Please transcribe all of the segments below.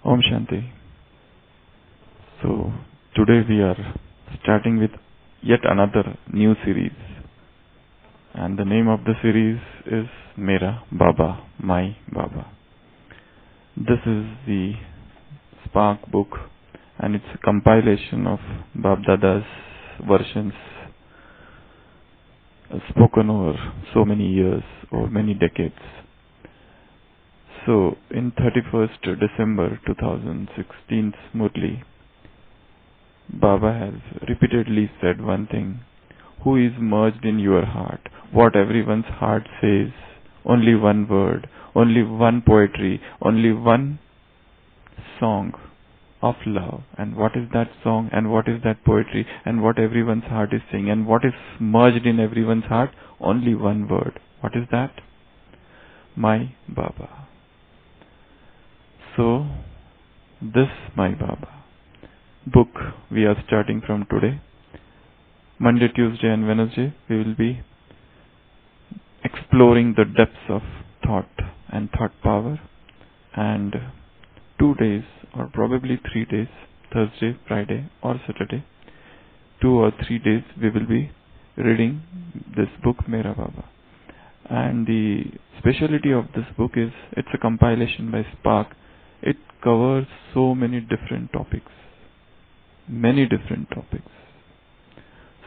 Om Shanti. So, today we are starting with yet another new series. And the name of the series is Mera, Baba, My Baba. This is the Spark book, and it's a compilation of Bab Dada's versions spoken over so many years or many decades. So, in 31st December 2016 Murli, Baba has repeatedly said one thing: who is merged in your heart? What everyone's heart says, only one word, only one poetry, only one song of love. And what is that song, and what is that poetry, and what everyone's heart is saying, and what is merged in everyone's heart? Only one word. What is that? My Baba. So, this My Baba book we are starting from today. Monday, Tuesday and Wednesday we will be exploring the depths of thought and thought power, and 2 days or probably 3 days, Thursday, Friday or Saturday, 2 or 3 days we will be reading this book Mera Baba. And the speciality of this book is it's a compilation by Spark. It covers so many different topics.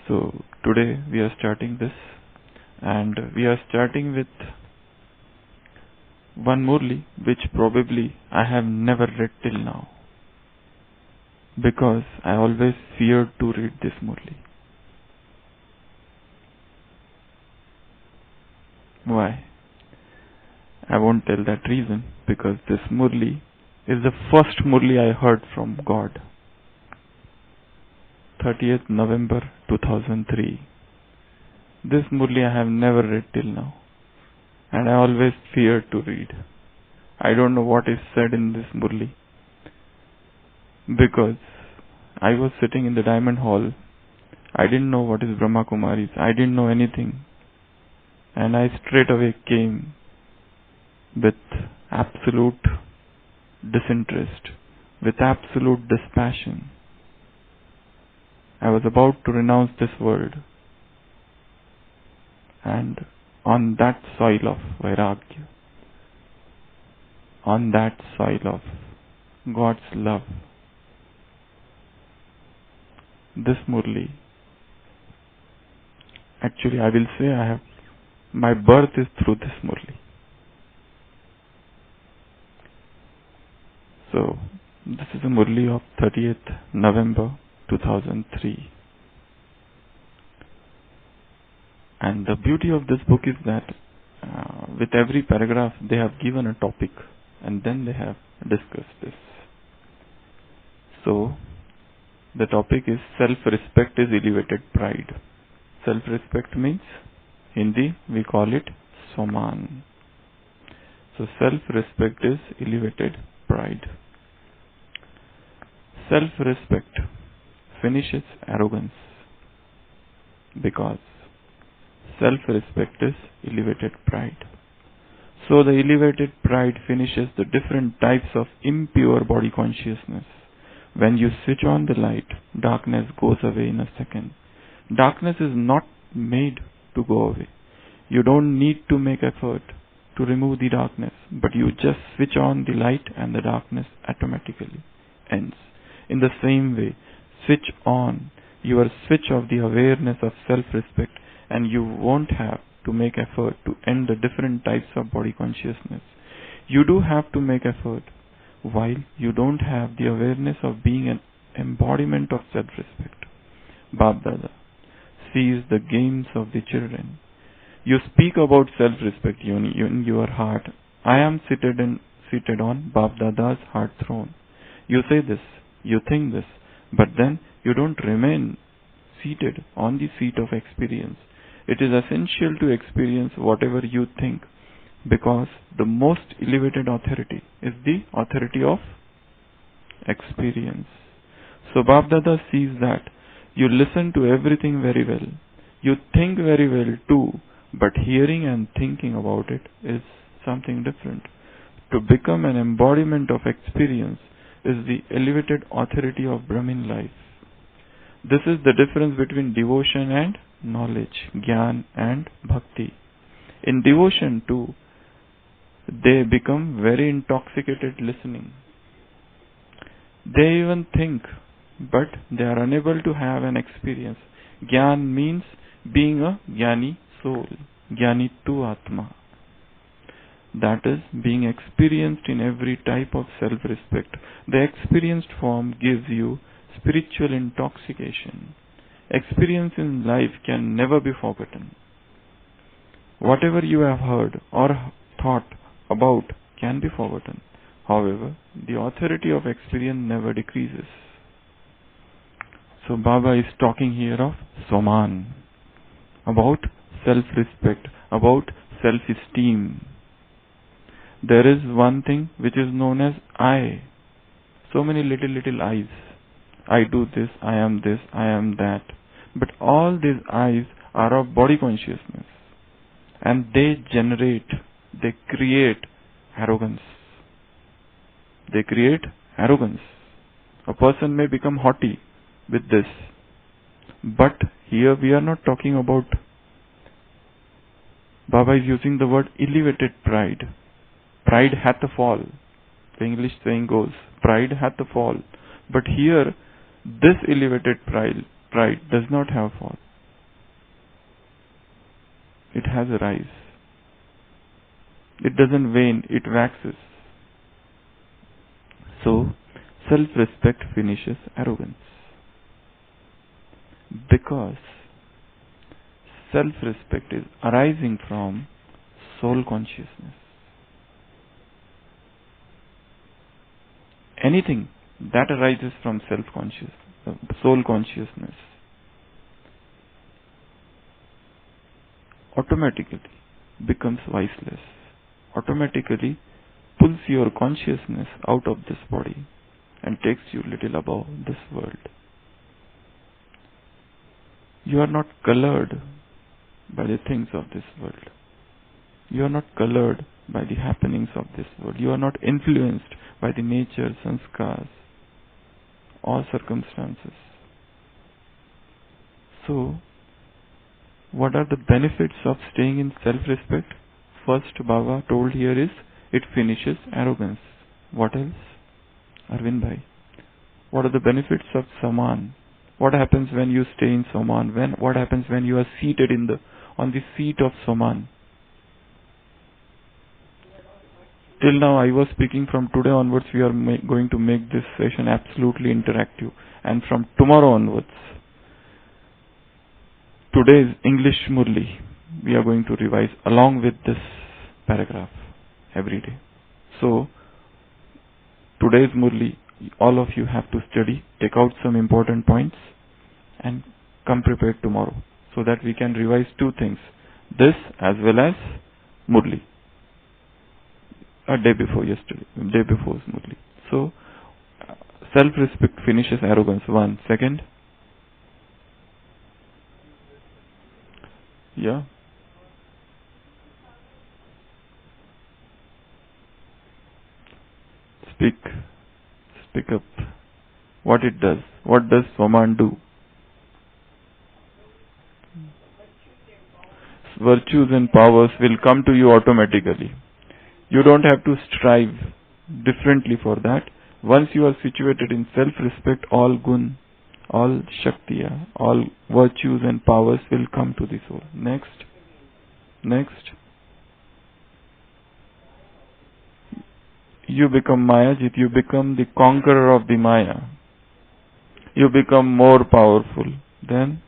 So today we are starting this, and we are starting with one Murli which probably I have never read till now, because I always feared to read this Murli. Why? I won't tell that reason, because this Murli is the first Murli I heard from God. 30th November 2003. This Murli I have never read till now, and I always feared to read. I don't know what is said in this Murli, because I was sitting in the Diamond Hall. I didn't know what is Brahma Kumaris. I didn't know anything, and I straight away came with absolute disinterest, with absolute dispassion. I was about to renounce this world, and on that soil of Vairagya, on that soil of God's love, this Murli, actually I will say my birth is through this Murli. So, this is a Murli of 30th November 2003. And the beauty of this book is that with every paragraph they have given a topic, and then they have discussed this. So, the topic is self-respect is elevated pride. Self-respect means, Hindi we call it Soman. So, self-respect is elevated pride. Self-respect finishes arrogance, because self-respect is elevated pride. So the elevated pride finishes the different types of impure body consciousness. When you switch on the light, darkness goes away in a second. Darkness is not made to go away. You don't need to make effort to remove the darkness, but you just switch on the light and the darkness automatically ends. In the same way, switch on your switch of the awareness of self-respect, and you won't have to make effort to end the different types of body consciousness. You do have to make effort while you don't have the awareness of being an embodiment of self-respect. Bab Dada sees the games of the children. You speak about self-respect in your heart. I am seated on Bab Dada's heart throne. You say this, you think this, but then you don't remain seated on the seat of experience. It is essential to experience whatever you think, because the most elevated authority is the authority of experience. So Bab Dada sees that you listen to everything very well. You think very well too, but hearing and thinking about it is something different. To become an embodiment of experience, is the elevated authority of Brahmin life. This is the difference between devotion and knowledge, jnana and bhakti. In devotion too, they become very intoxicated listening. They even think, but they are unable to have an experience. Jnana means being a jnani soul, jnani tu atma. That is, being experienced in every type of self-respect. The experienced form gives you spiritual intoxication. Experience in life can never be forgotten. Whatever you have heard or thought about can be forgotten. However, the authority of experience never decreases. So Baba is talking here of Soman, about self-respect, about self-esteem. There is one thing which is known as I. So many little I's. I do this, I am that. But all these I's are of body consciousness. And they create arrogance. They create arrogance. A person may become haughty with this. But here we are not talking about. Baba is using the word elevated pride. Pride hath a fall. The English saying goes, pride hath a fall. But here, this elevated pride does not have fall. It has a rise. It doesn't wane, it waxes. So, self-respect finishes arrogance. Because self-respect is arising from soul consciousness. Anything that arises from soul consciousness, automatically becomes viceless, automatically pulls your consciousness out of this body and takes you little above this world. You are not colored by the things of this world. You are not colored by the happenings of this world. You are not influenced by the nature, sanskars, or circumstances. So, what are the benefits of staying in self-respect? First, Baba told here is, it finishes arrogance. What else? Arvind Bhai. What are the benefits of Saman? What happens when you stay in Saman? What happens when you are seated on the seat of Saman? Till now I was speaking. From today onwards we are going to make this session absolutely interactive. And from tomorrow onwards, today's English Murli, we are going to revise along with this paragraph every day. So, today's Murli, all of you have to study, take out some important points and come prepared tomorrow so that we can revise two things. This as well as Murli. A day before Murli. So, self-respect finishes arrogance. One. Second. Yeah. Speak up. What it does. What does Swaman do? Virtues and powers will come to you automatically. You don't have to strive differently for that. Once you are situated in self-respect, all gun, all shaktiya, all virtues and powers will come to the soul. Next. You become Mayajit, you become the conqueror of the Maya. You become more powerful. Then,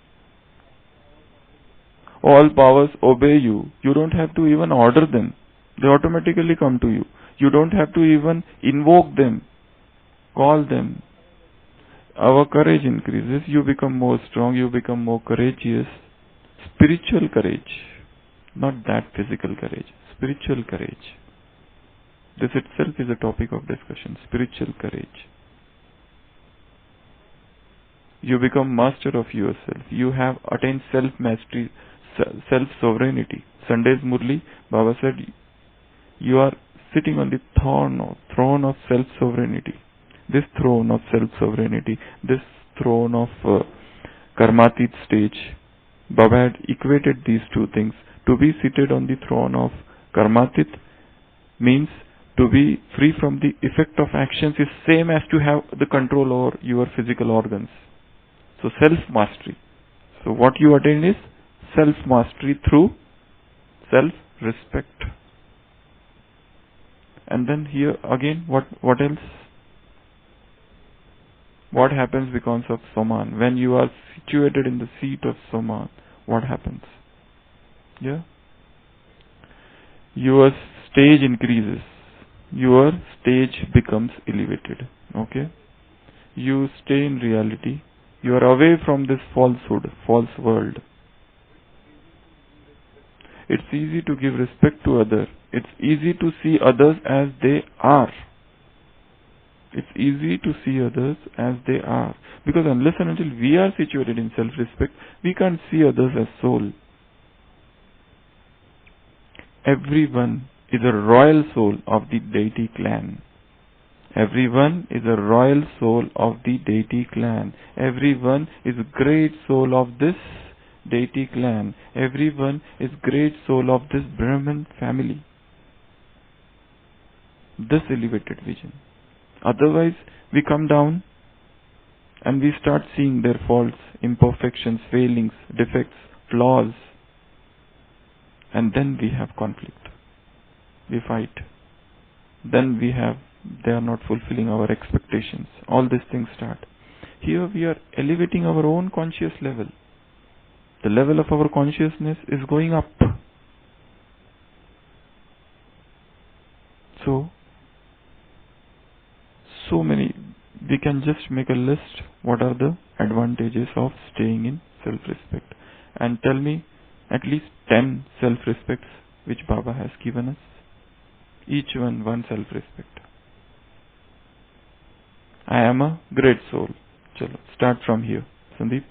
all powers obey you. You don't have to even order them. They automatically come to you. You don't have to even invoke them, call them. Our courage increases. You become more strong. You become more courageous. Spiritual courage. Not that physical courage. Spiritual courage. This itself is a topic of discussion. Spiritual courage. You become master of yourself. You have attained self-mastery, self-sovereignty. Sunday's Murli, Baba said, you are sitting on the throne of self-sovereignty. this throne of self-sovereignty, this throne of karmatit stage. Baba had equated these two things. To be seated on the throne of karmatit means to be free from the effect of actions is same as to have the control over your physical organs. So self-mastery. So what you attain is self-mastery through self-respect. And then here again, what else? What happens because of Soman? When you are situated in the seat of Soman, what happens? Yeah? Your stage increases. Your stage becomes elevated. Okay? You stay in reality. You are away from this falsehood, false world. It's easy to give respect to others. It's easy to see others as they are. It's easy to see others as they are. Because unless and until we are situated in self-respect, we can't see others as soul. Everyone is a royal soul of the deity clan. Everyone is a royal soul of the deity clan. Everyone is a great soul of this deity clan. Everyone is great soul of this Brahman family. This elevated vision. Otherwise, we come down and we start seeing their faults, imperfections, failings, defects, flaws. And then we have conflict. We fight. Then they are not fulfilling our expectations. All these things start. Here we are elevating our own conscious level. The level of our consciousness is going up. So many, we can just make a list what are the advantages of staying in self-respect. And tell me at least 10 self-respects which Baba has given us. Each one self-respect. I am a great soul. Chalo, start from here. Sandeep.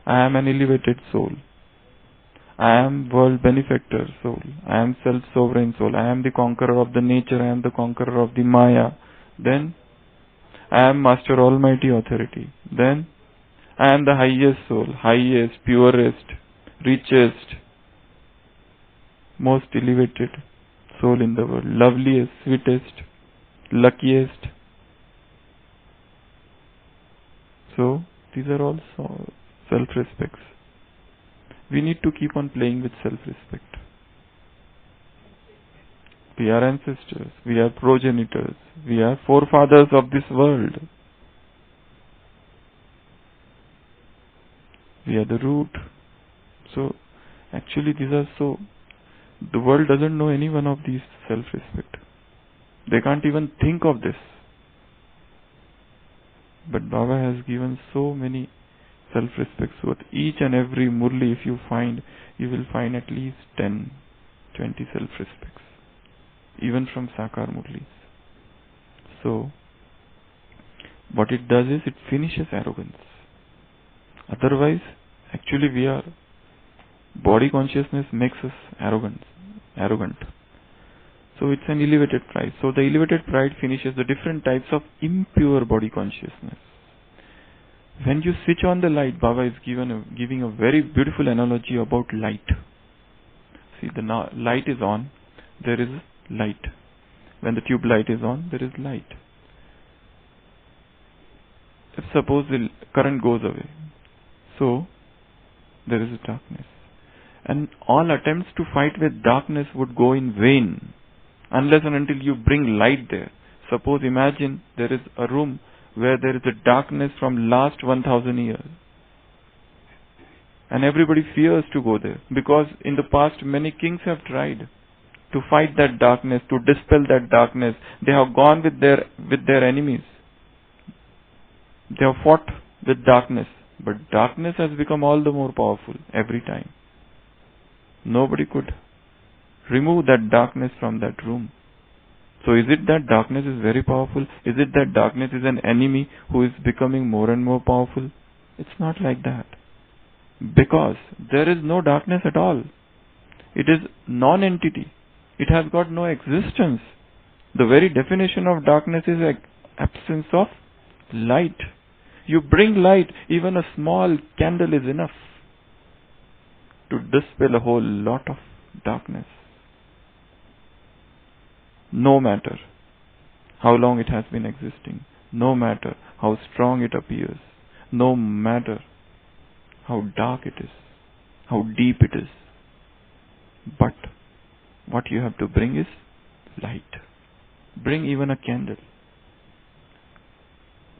I am an elevated soul. I am world benefactor soul. I am self-sovereign soul. I am the conqueror of the nature. I am the conqueror of the Maya. Then I am Master Almighty Authority. Then I am the highest soul, highest, purest, richest, most elevated soul in the world, loveliest, sweetest, luckiest. So these are all self-respects. We need to keep on playing with self-respect. We are ancestors, we are progenitors, we are forefathers of this world. We are the root. So, actually the world doesn't know any one of these self-respect. They can't even think of this. But Baba has given so many self-respects. So each and every murli, if you will find at least 10, 20 self-respects. Even from Sakar Murlis. So, what it does is it finishes arrogance. Otherwise, actually body consciousness makes us arrogant. So it's an elevated pride. So the elevated pride finishes the different types of impure body consciousness. When you switch on the light, Baba is giving a very beautiful analogy about light. See, the light is on, there is light. When the tube light is on, there is light. If suppose the current goes away, so there is a darkness. And all attempts to fight with darkness would go in vain unless and until you bring light there. Suppose imagine there is a room where there is a darkness from last 1000 years. And everybody fears to go there because in the past many kings have tried to fight that darkness, to dispel that darkness. They have gone with their enemies. They have fought with darkness. But darkness has become all the more powerful every time. Nobody could remove that darkness from that room. So is it that darkness is very powerful? Is it that darkness is an enemy who is becoming more and more powerful? It's not like that. Because there is no darkness at all. It is non-entity. It has got no existence. The very definition of darkness is absence of light. You bring light, even a small candle is enough to dispel a whole lot of darkness. No matter how long it has been existing, no matter how strong it appears, no matter how dark it is, how deep it is. But what you have to bring is light. Bring even a candle.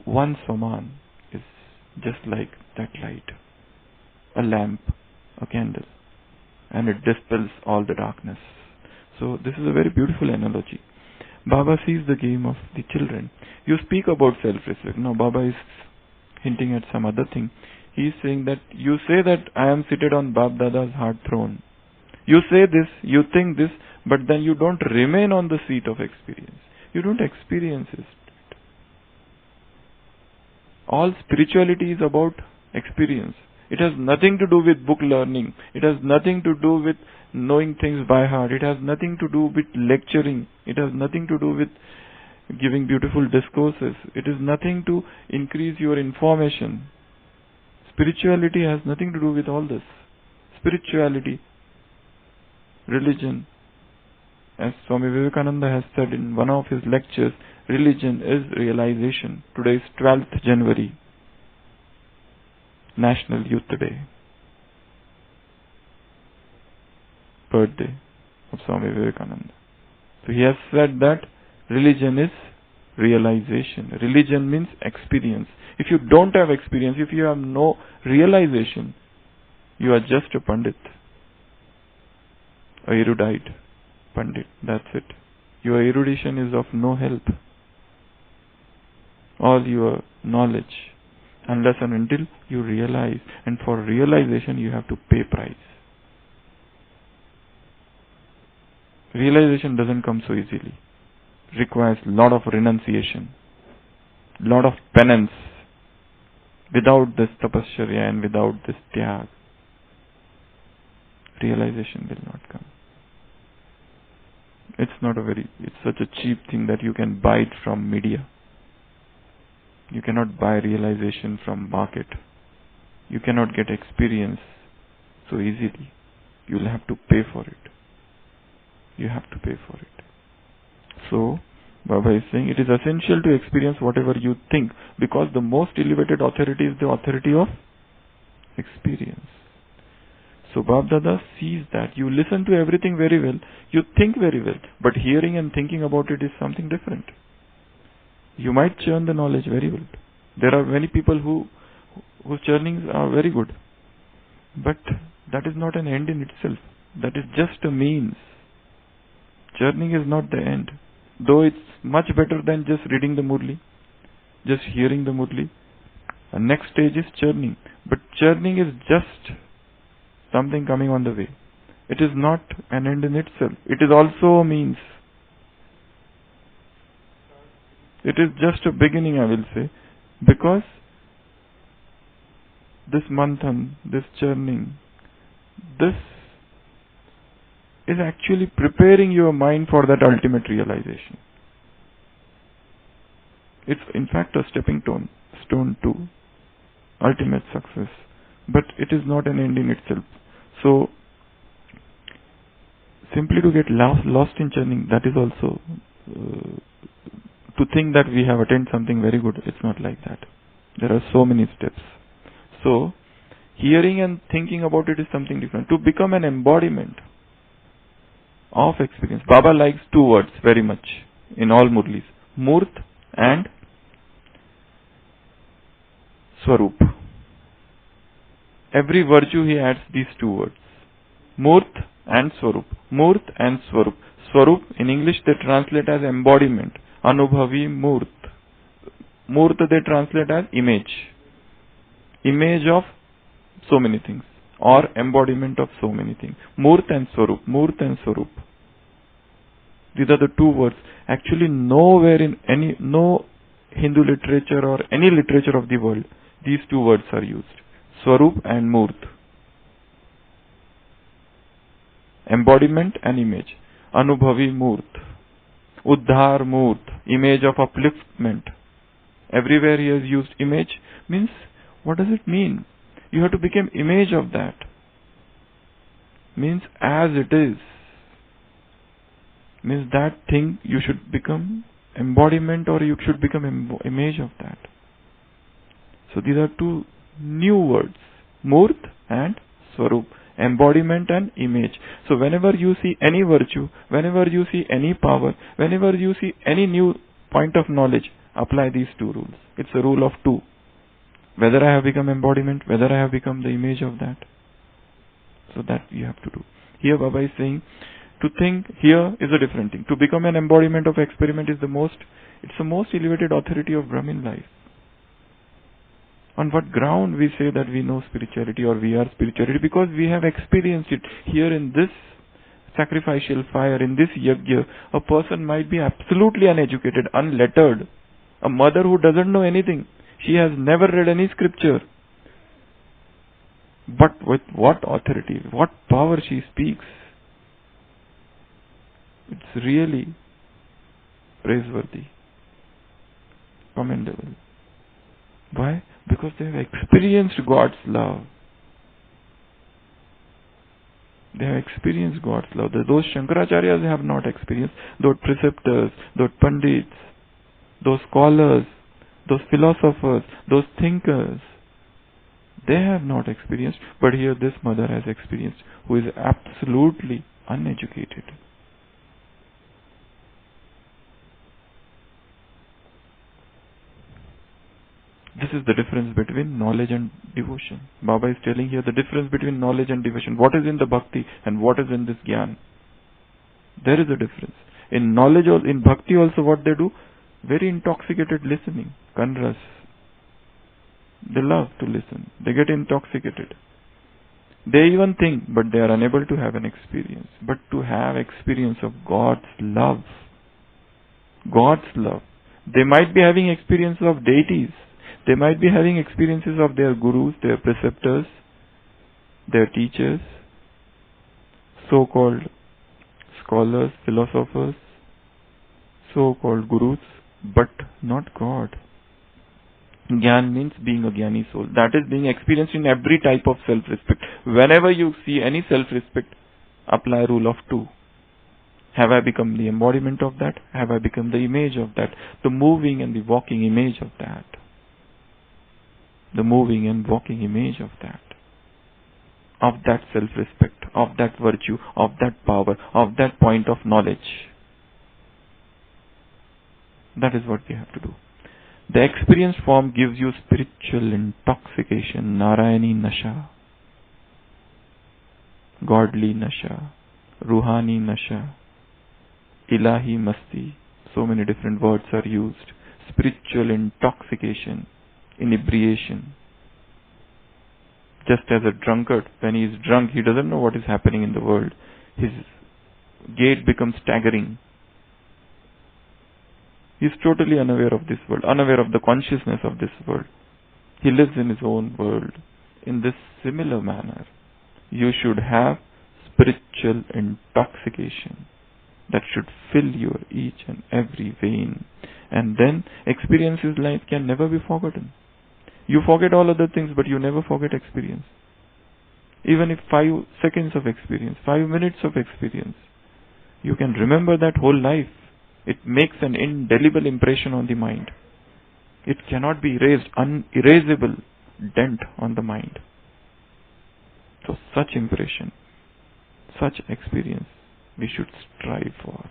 One Saman is just like that light. A lamp, a candle, and it dispels all the darkness. So this is a very beautiful analogy. Baba sees the game of the children. You speak about self-respect. Now Baba is hinting at some other thing. He is saying that you say that I am seated on Bab Dada's heart throne. You say this, you think this, but then you don't remain on the seat of experience. You don't experience it. All spirituality is about experience. It has nothing to do with book learning. It has nothing to do with knowing things by heart. It has nothing to do with lecturing. It has nothing to do with giving beautiful discourses. It is nothing to increase your information. Spirituality has nothing to do with all this. Spirituality, religion, as Swami Vivekananda has said in one of his lectures, religion is realization. Today is 12th January, National Youth Day, birthday of Swami Vivekananda. So he has said that religion is realization. Religion means experience. If you don't have experience, if you have no realization, you are just a pandit, a erudite pandit. That's it. Your erudition is of no help. All your knowledge, unless and until you realize, and for realization you have to pay price. Realization doesn't come so easily. It requires lot of renunciation, lot of penance. Without this tapasya and without this tyag, realization will not come. It's such a cheap thing that you can buy it from media. You cannot buy realization from market. You cannot get experience so easily. You'll have to pay for it. You have to pay for it. So, Baba is saying it is essential to experience whatever you think, because the most elevated authority is the authority of experience. So Bab Dada sees that you listen to everything very well, you think very well, but hearing and thinking about it is something different. You might churn the knowledge very well. There are many people whose churnings are very good, but that is not an end in itself. That is just a means. Churning is not the end. Though it's much better than just reading the Murli, just hearing the Murli. The next stage is churning. But churning is just something coming on the way. It is not an end in itself. It is also a means. It is just a beginning, I will say, because this manthan, this churning, this is actually preparing your mind for that ultimate realization. It's in fact a stepping stone to ultimate success, but it is not an end in itself. So, simply to get lost in churning, that is also to think that we have attained something very good. It's not like that. There are so many steps. So, hearing and thinking about it is something different. To become an embodiment of experience. Baba likes two words very much in all Murlis: Murt and Swarup. Every virtue he adds these two words: Murt and Swarup. Murt and Swarup. Swarup in English they translate as embodiment. Anubhavi Murt. Murt they translate as image. Image of so many things, or embodiment of so many things. Murt and Swarup. Murt and Swarup. These are the two words. Actually, nowhere in no Hindu literature or any literature of the world, these two words are used. Swarup and Murt. Embodiment and image. Anubhavi Murt. Uddhar Murt. Image of upliftment. Everywhere he has used image. Means, what does it mean? You have to become image of that. Means as it is. Means that thing you should become embodiment, or you should become image of that. So these are two new words. Murt and Swarup. Embodiment and image. So whenever you see any virtue, whenever you see any power, whenever you see any new point of knowledge, apply these two rules. It's a rule of two. Whether I have become embodiment, whether I have become the image of that. So that you have to do. Here Baba is saying, to think here is a different thing. To become an embodiment of experiment is the most elevated authority of Brahmin life. On what ground we say that we know spirituality or we are spirituality? Because we have experienced it. Here in this sacrificial fire, in this yajna, a person might be absolutely uneducated, unlettered. A mother who doesn't know anything. She has never read any scripture. But with what authority, what power she speaks. It's really praiseworthy, commendable. Why? Because they have experienced God's love. They have experienced God's love. Those Shankaracharyas have not experienced. Those preceptors, those pandits, those scholars, those philosophers, those thinkers, they have not experienced. But here this mother has experienced, who is absolutely uneducated. This is the difference between knowledge and devotion. Baba is telling here the difference between knowledge and devotion. What is in the bhakti and what is in this gyan. There is a difference. In knowledge or in bhakti also what they do? Very intoxicated listening. Kanras. They love to listen. They get intoxicated. They even think, but they are unable to have an experience. But to have experience of God's love. God's love. They might be having experience of deities. They might be having experiences of their gurus, their preceptors, their teachers, so-called scholars, philosophers, so-called gurus, but not God. Gyan means being a Gyani soul. That is being experienced in every type of self-respect. Whenever you see any self-respect, apply rule of two. Have I become the embodiment of that? Have I become the image of that? The moving and the walking image of that. The moving and walking image of that. Of that self-respect, of that virtue, of that power, of that point of knowledge. That is what we have to do. The experienced form gives you spiritual intoxication, Narayani Nasha, godly Nasha, Ruhani Nasha, Ilahi Masti. So many different words are used. Spiritual intoxication, inebriation. Just as a drunkard, when he is drunk, he doesn't know what is happening in the world. His gait becomes staggering. He is totally unaware of this world, unaware of the consciousness of this world. He lives in his own world. In this similar manner, you should have spiritual intoxication that should fill your each and every vein. And then experiences like can never be forgotten. You forget all other things, but you never forget experience. Even if 5 seconds of experience, 5 minutes of experience, you can remember that whole life. It makes an indelible impression on the mind. It cannot be erased, unerasable dent on the mind. So such impression, such experience, we should strive for.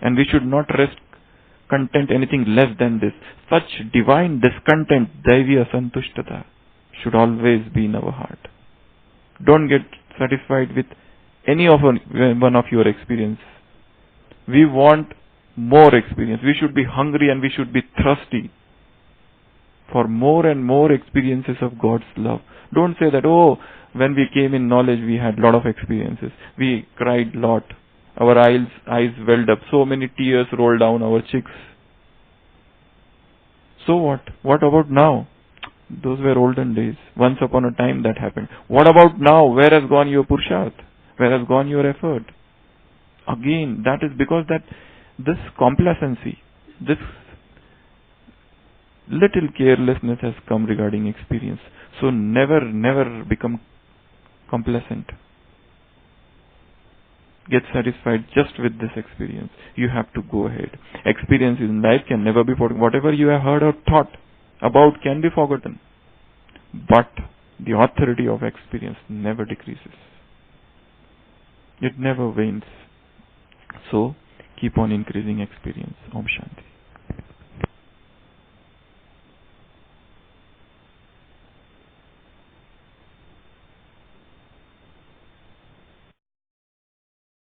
And we should not rest content anything less than this. Such divine discontent, Daivya Santushtata, should always be in our heart. Don't get satisfied with any of one of your experience. We want more experience. We should be hungry and we should be thirsty for more and more experiences of God's love. Don't say that, oh, when we came in knowledge, we had a lot of experiences. We cried a lot. Our eyes welled up. So many tears rolled down our cheeks. So what? What about now? Those were olden days. Once upon a time that happened. What about now? Where has gone your purshat? Where has gone your effort? Again, that is because that this complacency, this Little carelessness has come regarding experience. So never become complacent. Get satisfied just with this experience. You have to go ahead. Experience in life can never be forgotten. Whatever you have heard or thought about can be forgotten. But the authority of experience never decreases. It never wanes. So keep on increasing experience. Om Shanti.